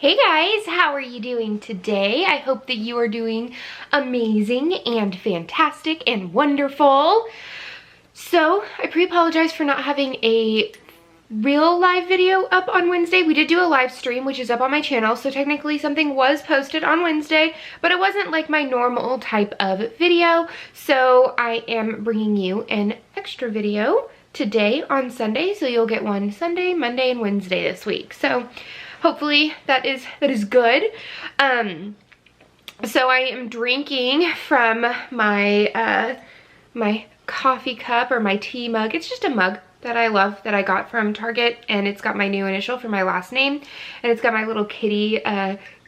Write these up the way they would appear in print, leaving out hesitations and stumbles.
Hey guys, how are you doing today? I hope that you are doing amazing and fantastic and wonderful. So, I pre-apologize for not having a real live video up on Wednesday. We did do a live stream, which is up on my channel, so technically something was posted on Wednesday, but it wasn't like my normal type of video, so I am bringing you an extra video today on Sunday, so you'll get one Sunday, Monday, and Wednesday this week. So hopefully that is good. So I am drinking from my my coffee cup or my tea mug. It's just a mug that I love that I got from Target, and it's got my new initial for my last name, and it's got my little kitty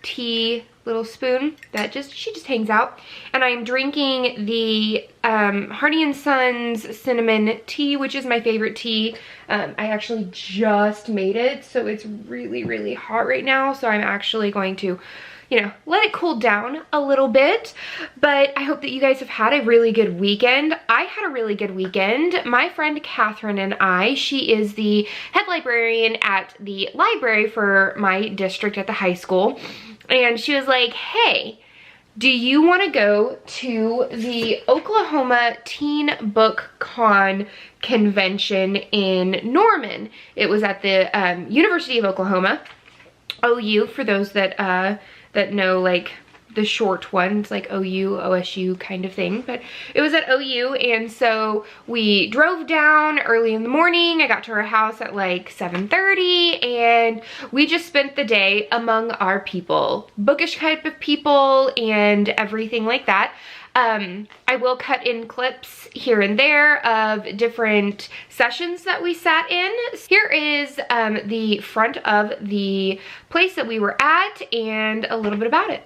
tea little spoon that she just hangs out. And I'm drinking the Hardy & Sons cinnamon tea, which is my favorite tea. I actually just made it, so it's really hot right now, so I'm actually going to, you know, let it cool down a little bit. But I hope that you guys have had a really good weekend. I had a really good weekend. My friend Kathryn and I, she is the head librarian at the library for my district at the high school, and she was like, hey, do you want to go to the Oklahoma Teen Book Con convention in Norman? It was at the University of Oklahoma, OU, for those that that know like the short ones, like OU, OSU kind of thing. But it was at OU, and so we drove down early in the morning. I got to our house at like 7:30, and we just spent the day among our people, bookish type of people and everything like that. I will cut in clips here and there of different sessions that we sat in. Here is the front of the place that we were at and a little bit about it.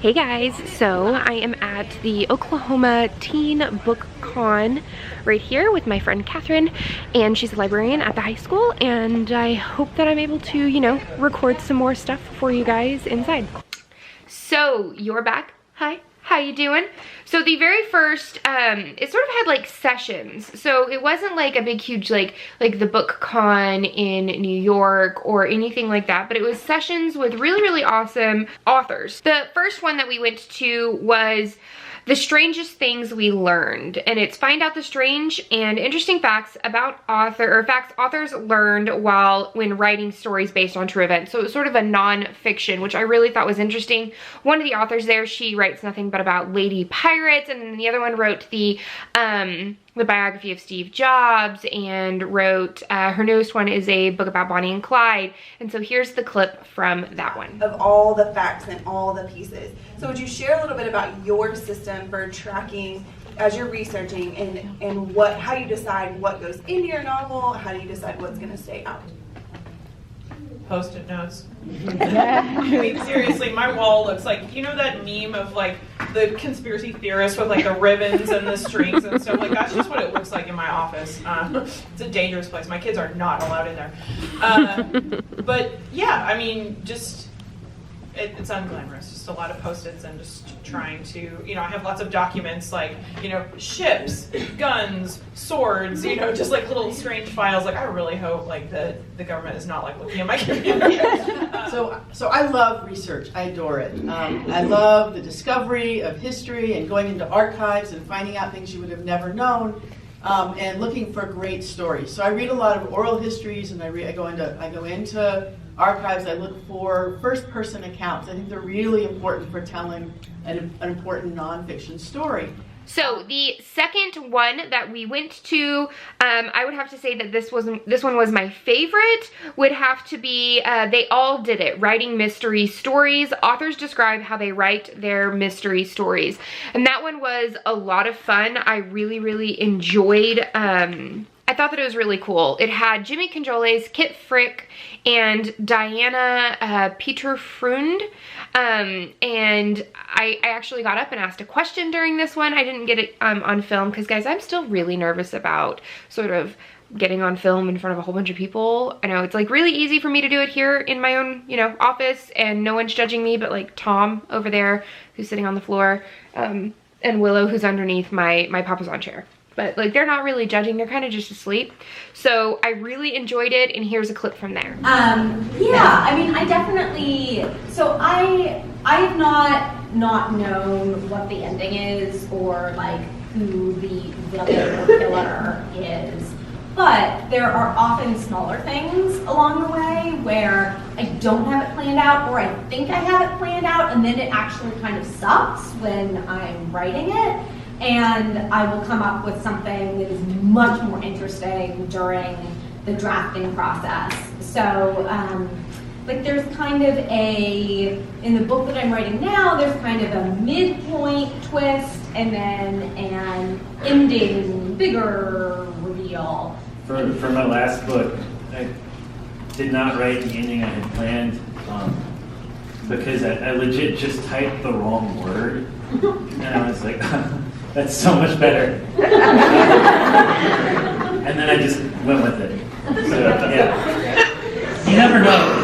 Hey guys, so I am at the Oklahoma Teen Book Con right here with my friend Kathryn, and she's a librarian at the high school, and I hope that I'm able to, you know, record some more stuff for you guys inside. So, you're back. Hi. How you doing? So the very first, it sort of had like sessions. So it wasn't like a big huge like the book con in New York or anything like that, but it was sessions with really awesome authors. The first one that we went to was The Strangest Things We Learned, and it's find out the strange and interesting facts about authors learned when writing stories based on true events. So it was sort of a non-fiction, which I really thought was interesting. One of the authors there, she writes nothing but about lady pirates, and then the other one wrote the biography of Steve Jobs, and wrote, her newest one is a book about Bonnie and Clyde. And so here's the clip from that one. Of all the facts and all the pieces. So would you share a little bit about your system for tracking as you're researching, and how you decide what goes into your novel, how do you decide what's going to stay out? Post-it notes. I mean, seriously, my wall looks like, you know that meme of like the conspiracy theorists with like the ribbons and the strings and stuff? Like, that's just what it looks like in my office. It's a dangerous place. My kids are not allowed in there. But yeah, I mean, just it's unglamorous. Just a lot of Post-its and just trying to, you know, I have lots of documents like, you know, ships, guns, swords, you know, just like little strange files. Like, I really hope like the government is not like looking at my computer. So I love research. I adore it. I love the discovery of history and going into archives and finding out things you would have never known, and looking for great stories. So I read a lot of oral histories, and I go into archives. I look for first-person accounts. I think they're really important for telling an important nonfiction story. So the second one that we went to, I would have to say that this one was my favorite. Would have to be, they all did it, writing mystery stories. Authors describe how they write their mystery stories. And that one was a lot of fun. I really enjoyed, I thought that it was really cool. It had Jimmy Conjoles, Kit Frick, and Diana Peterfrund. And I actually got up and asked a question during this one. I didn't get it on film because, guys, I'm still really nervous about sort of getting on film in front of a whole bunch of people. I know it's like really easy for me to do it here in my own, you know, office and no one's judging me, but like Tom over there who's sitting on the floor, and Willow who's underneath my papasan chair. But like they're not really judging, they're kind of just asleep. So I really enjoyed it, and here's a clip from there. Yeah, I mean, I definitely, so I have not known what the ending is or like who the villain or killer is. But there are often smaller things along the way where I don't have it planned out, or I think I have it planned out, and then it actually kind of sucks when I'm writing it. And I will come up with something that is much more interesting during the drafting process. So, like there's kind of in the book that I'm writing now, there's kind of a midpoint twist and then an ending, bigger reveal. For my last book, I did not write the ending I had planned because I legit just typed the wrong word. And I was like, that's so much better. And then I just went with it. So, yeah. You never know.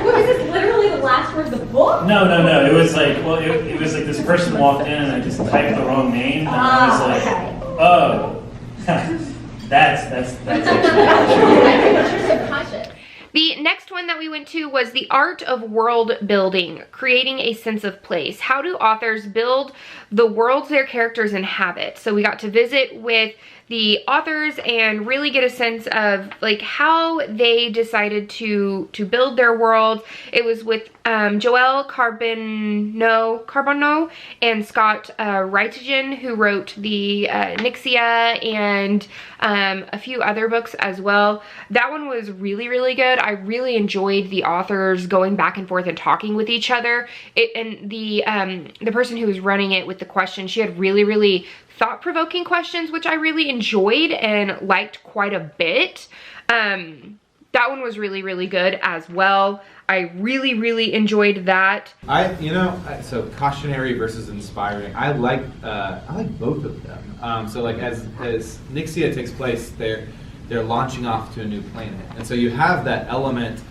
Was this literally the last word of the book? No. It was like, well, it was like this person walked in and I just typed the wrong name. And I was like, okay. Oh. That's The next one that we went to was The Art of World Building, Creating a Sense of Place. How do authors build the worlds their characters inhabit? So we got to visit with the authors and really get a sense of like how they decided to build their world. It was with Joelle Carbonneau and Scott Reitigen, who wrote the Nixia and a few other books as well. That one was really, really good. I really enjoyed the authors going back and forth and talking with each other. And the person who was running it with the question, she had really, really thought-provoking questions, which I really enjoyed and liked quite a bit. That one was really, really good as well. I really, really enjoyed that. So cautionary versus inspiring. I like both of them. So like as Nixia takes place, they're launching off to a new planet, and so you have that element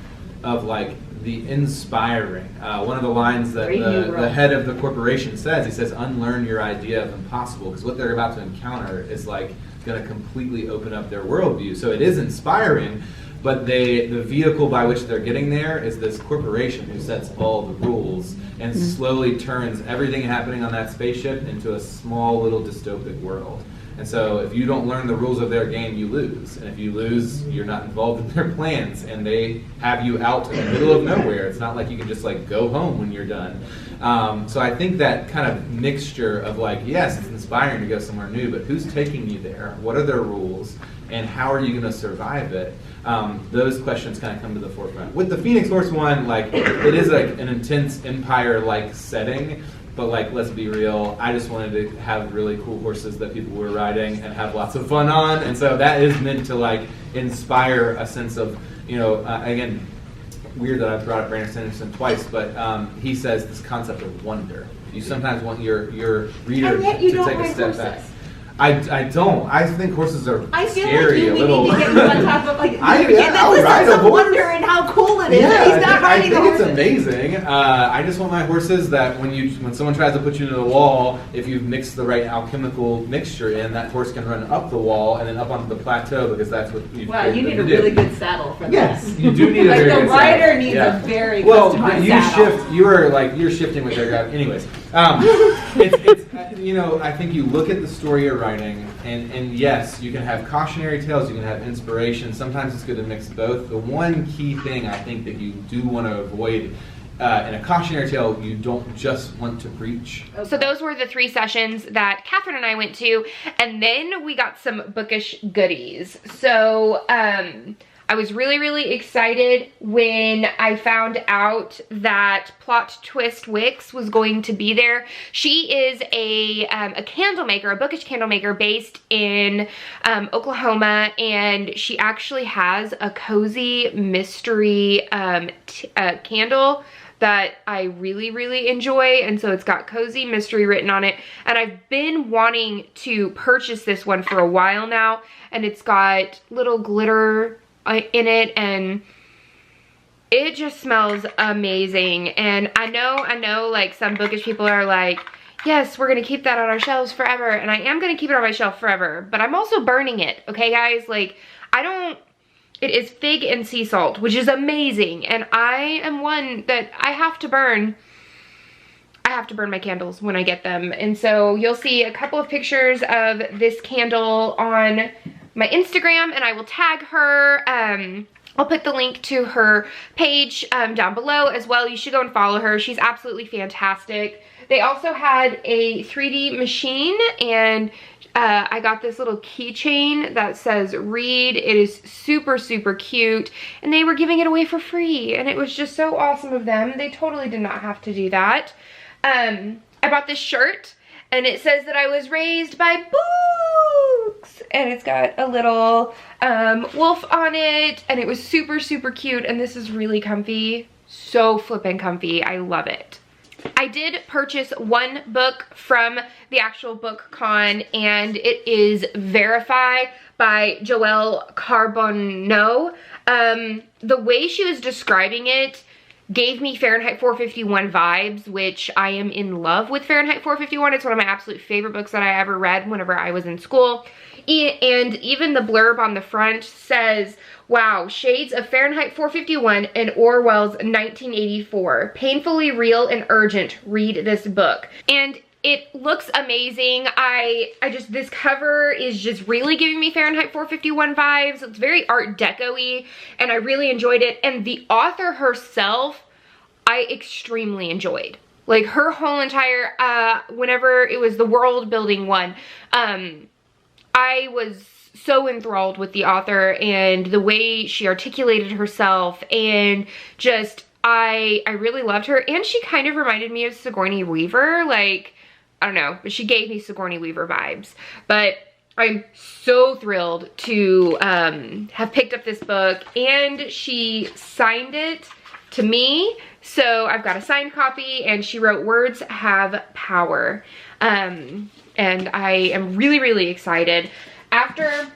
of like the inspiring. One of the lines that the head of the corporation says, he says, unlearn your idea of impossible, because what they're about to encounter is like going to completely open up their worldview. So it is inspiring, but the vehicle by which they're getting there is this corporation who sets all the rules and slowly turns everything happening on that spaceship into a small little dystopic world. And so if you don't learn the rules of their game, you lose. And if you lose, you're not involved in their plans, and they have you out in the middle of nowhere. It's not like you can just like go home when you're done. So I think that kind of mixture of like, yes, it's inspiring to go somewhere new, but who's taking you there? What are their rules? And how are you going to survive it? Those questions kind of come to the forefront. With the Phoenix Horse one, like it is like an intense empire-like setting. But like, let's be real, I just wanted to have really cool horses that people were riding and have lots of fun on. And so that is meant to like inspire a sense of, again, weird that I've brought up Brandon Sanderson twice, but he says this concept of wonder. You sometimes want your reader to take a step back. I don't. I think horses are scary a little. I feel like we need to get you on top of like I'll ride a horse. wonder and how cool it is. Yeah, He's not I riding think a it's horse. amazing. I just want my horses that when someone tries to put you into the wall, if you've mixed the right alchemical mixture in, that horse can run up the wall and then up onto the plateau, because that's what you've Wow, you need a do. really good saddle for that. Yes, you do need a Like very the good rider saddle. needs Yeah. a very Well, customized you saddle. you're shifting with their guy. Anyways, it's I think you look at the story you're writing, and yes, you can have cautionary tales, you can have inspiration. Sometimes it's good to mix both. The one key thing I think that you do want to avoid in a cautionary tale, you don't just want to preach. So those were the 3 sessions that Kathryn and I went to, and then we got some bookish goodies. So I I was really, really excited when I found out that Plot Twist Wicks was going to be there. She is a candle maker, a bookish candle maker based in Oklahoma, and she actually has a cozy mystery candle that I really, really enjoy, and so it's got cozy mystery written on it, and I've been wanting to purchase this one for a while now, and it's got little glitter in it, and it just smells amazing. And I know like some bookish people are like, yes, we're gonna keep that on our shelves forever, and I am gonna keep it on my shelf forever, but I'm also burning it, okay guys? Like, it is fig and sea salt, which is amazing, and I am one that I have to burn my candles when I get them. And so you'll see a couple of pictures of this candle on my Instagram, and I will tag her. I'll put the link to her page down below as well. You should go and follow her. She's absolutely fantastic. They also had a 3D machine, and I got this little keychain that says read. It is super, super cute, and they were giving it away for free, and it was just so awesome of them. They totally did not have to do that. I bought this shirt, and it says that I was raised by books, and it's got a little wolf on it, and it was super, super cute, and this is really comfy. So flippin' comfy. I love it. I did purchase one book from the actual book con, and it is Verify by Joelle Carbonneau. The way she was describing it gave me Fahrenheit 451 vibes, which I am in love with Fahrenheit 451. It's one of my absolute favorite books that I ever read whenever I was in school. And even the blurb on the front says, wow, shades of Fahrenheit 451 and Orwell's 1984. Painfully real and urgent. Read this book. And it looks amazing. This cover is just really giving me Fahrenheit 451 vibes. It's very Art Deco-y, and I really enjoyed it. And the author herself, I extremely enjoyed. Like, her whole entire, whenever it was the Worldbuilding one, I was so enthralled with the author and the way she articulated herself, and just, I really loved her. And she kind of reminded me of Sigourney Weaver. Like, I don't know, but she gave me Sigourney Weaver vibes. But I'm so thrilled to have picked up this book, and she signed it to me. So I've got a signed copy, and she wrote, "Words have power." And I am really, really excited. After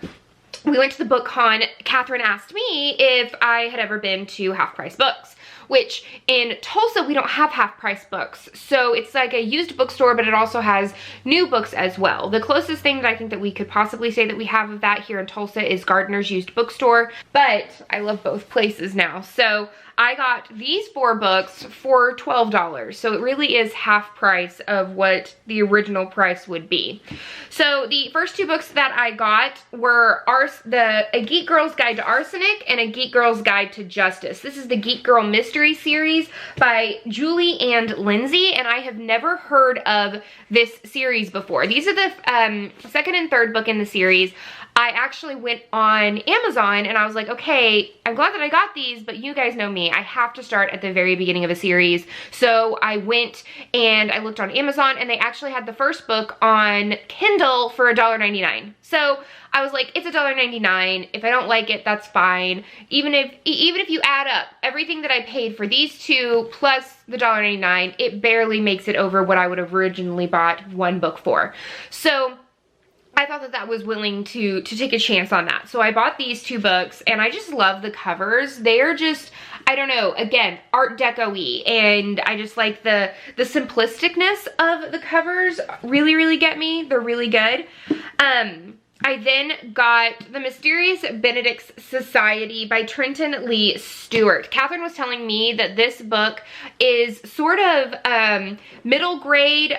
we went to the book con, Kathryn asked me if I had ever been to Half Price Books, which in Tulsa, we don't have Half Price Books. So it's like a used bookstore, but it also has new books as well. The closest thing that I think that we could possibly say that we have of that here in Tulsa is Gardner's Used Bookstore, but I love both places now. So I got these 4 books for $12. So it really is half price of what the original price would be. So the first 2 books that I got were A Geek Girl's Guide to Arsenic and A Geek Girl's Guide to Justice. This is the Geek Girl Mystery Series by Julie and Lindsay, and I have never heard of this series before. These are the second and third book in the series. I actually went on Amazon and I was like, okay, I'm glad that I got these, but you guys know me. I have to start at the very beginning of a series. So I went and I looked on Amazon, and they actually had the first book on Kindle for $1.99. So I was like, it's $1.99. If I don't like it, that's fine. Even if you add up everything that I paid for these 2 plus the $1.99, it barely makes it over what I would have originally bought one book for. So I thought that that was willing to take a chance on that. So I bought these 2 books, and I just love the covers. They are just, I don't know, again, Art Deco-y, and I just like the simplisticness of the covers really, really get me. They're really good. I then got The Mysterious Benedict's Society by Trenton Lee Stewart. Kathryn was telling me that this book is sort of middle grade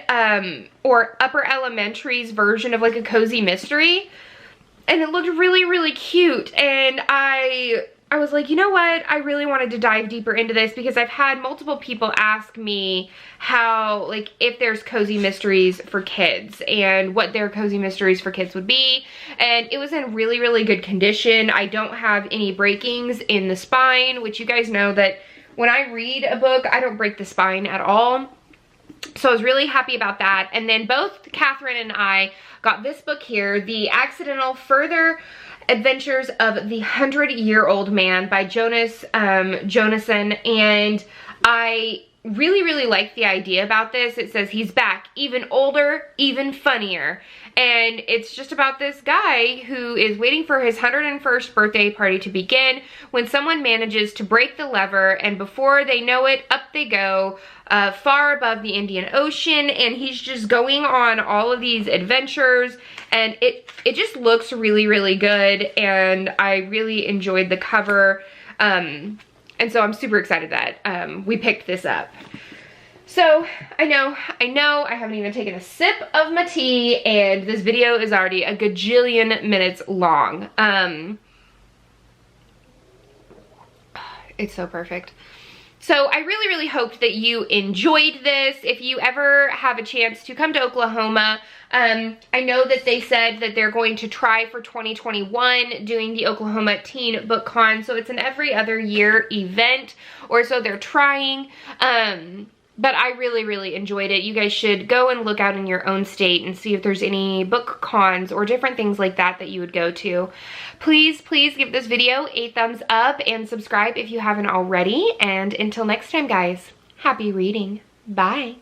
or upper elementary's version of like a cozy mystery. And it looked really, really cute. And I I was like, you know what? I really wanted to dive deeper into this because I've had multiple people ask me how, like, if there's cozy mysteries for kids and what their cozy mysteries for kids would be. And it was in really, really good condition. I don't have any breakings in the spine, which you guys know that when I read a book, I don't break the spine at all. So I was really happy about that. And then both Kathryn and I got this book here, The Accidental Further Adventures of the 100-Year-Old Man by Jonason. And I really, really like the idea about this. It says he's back, even older, even funnier. And it's just about this guy who is waiting for his 101st birthday party to begin when someone manages to break the lever, and before they know it, up they go, far above the Indian Ocean, and he's just going on all of these adventures, and it just looks really, really good, and I really enjoyed the cover, and so I'm super excited that we picked this up. So, I know, I haven't even taken a sip of my tea, and this video is already a gajillion minutes long. It's so perfect. So I really, really hope that you enjoyed this. If you ever have a chance to come to Oklahoma, I know that they said that they're going to try for 2021 doing the Oklahoma Teen Book Con. So it's an every other year event, or so they're trying. But I really, really enjoyed it. You guys should go and look out in your own state and see if there's any book cons or different things like that that you would go to. Please, please give this video a thumbs up and subscribe if you haven't already. And until next time, guys, happy reading. Bye.